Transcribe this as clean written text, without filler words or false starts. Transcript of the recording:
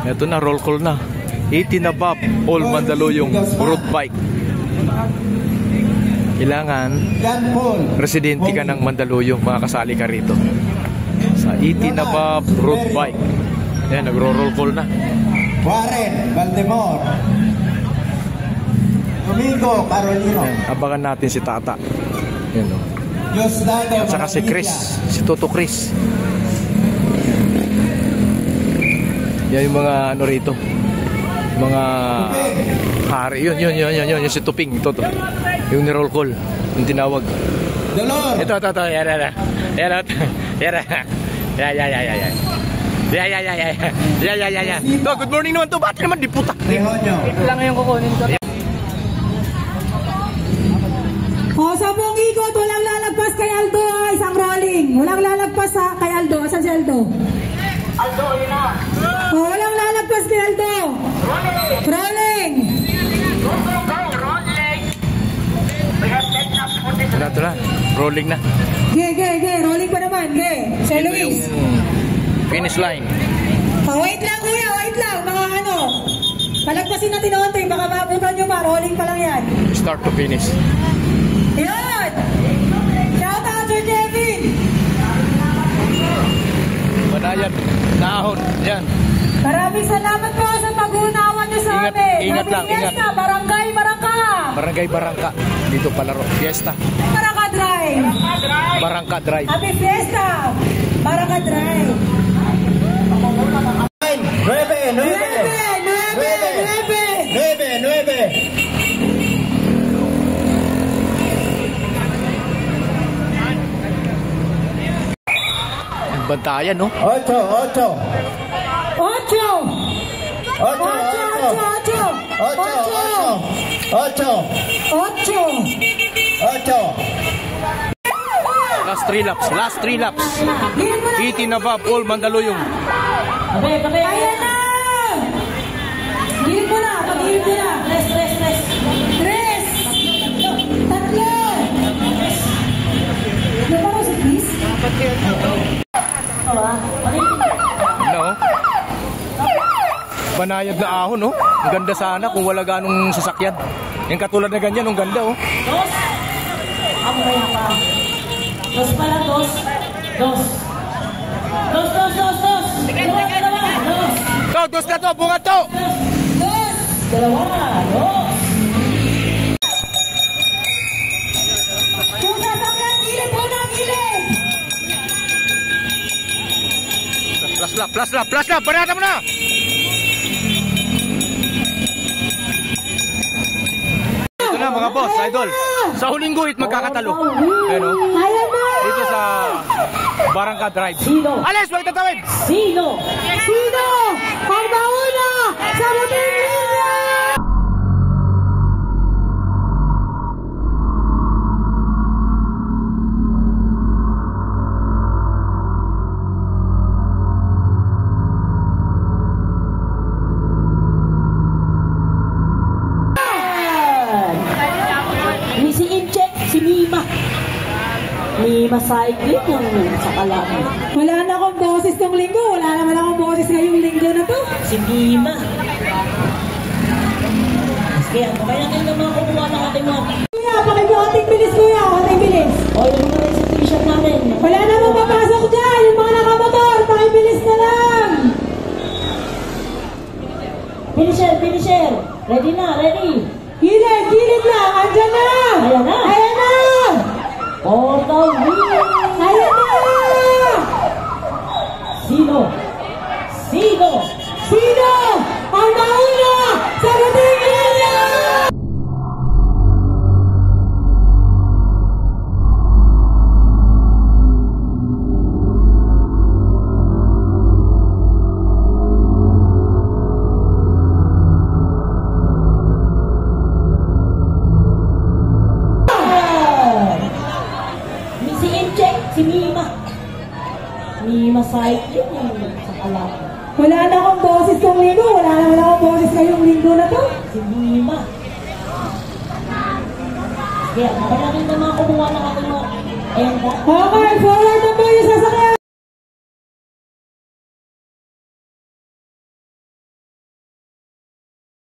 Ito na, roll call na. 18 above, all Mandaluyong road bike. Kailangan residente ka ng Mandaluyong, makakasali ka rito sa 18 above road bike. Ayan, nagro-roll call na. Warren Valdemor, Domingo Carolino. Ayan, abangan natin si Tata. Ayan, oh. At saka si Chris, si Toto Chris. Yan yung mga ano rito, mga hari. Yun, yung si Tuping, Toto. Yung ni roll call, yung tinawag. Ito. Yan. To, good morning naman to. Bakit naman di putak? Ito lang yung kukunin ko. O, 10 ikot, walang lalagpas kay Aldo, isang rolling. Walang lalagpas kay Aldo. Asan si Aldo? Aldo, yun na. O, walang lalagpas kay Aldo. Rolling. Ito na, rolling na. Rolling pa naman, Sir Ito Luis. yung finish line. O, wait lang kuya, mga ano. Palagpasin natin onti, baka maabutan nyo pa, rolling pa lang yan. Start to finish. Yan! Shout out Sir Kevin! Banayad, naahon, yan. Maraming salamat po sa pag-uunawa nyo sa amin. Ingat lang, ingat. Barangay Barangka. Barangay Barangka. Dito palaro, fiesta. Barangka Drive. Barangka Drive. Happy Fiesta. Barangka Drive. 9. Bantayan, no? 8. Last 3 laps. 18 above, all Mandaluyong. Ayan na! Gilid mo na. Rest. 3. Ano ba si Chris? No? Banayad na ahon, no? Ang ganda sana kung wala ganong sasakyan. Yung katulad na ganyan, ang ganda, oh. Dos pala, dos. Dos na to, bunga to! Dalawa. Kung sasakyan, gilid mo na, gilid! Plus lap, banata mo na! Ito na mga boss, idol. Sa huling guhit magkakatalo. Ayan, oh. Dito sa Barangka Drive. Alex, wag tatawid! Sino? Ang mauna sa muting linya! Si Incheck, si Mima cycling yung sa kalaman. Wala na akong boses tong linggo. Wala naman akong boses ngayong linggo na to. Si Mima. Kaya natin naman kumuha ng ating mga... Kuya, pakibuhating bilis kuya. Ating bilis. O, yung mga registration natin. Wala namang papasok dyan. Yung mga nakamotor, pakibilis na lang. Finisher. Ready na. Gilid lang. Andyan na. Ayan na. Portal wheel. Ayan na. Sino? Ang mauna sa muting linya! Si Incheck, si Mima cycling sa kalaman. Wala na akong boses tong linggo. Wala naman akong boses ngayong linggo na to. Si Mima. Kaya natin naman kumuha ng ating mga... Ayan ka. Okay, forward na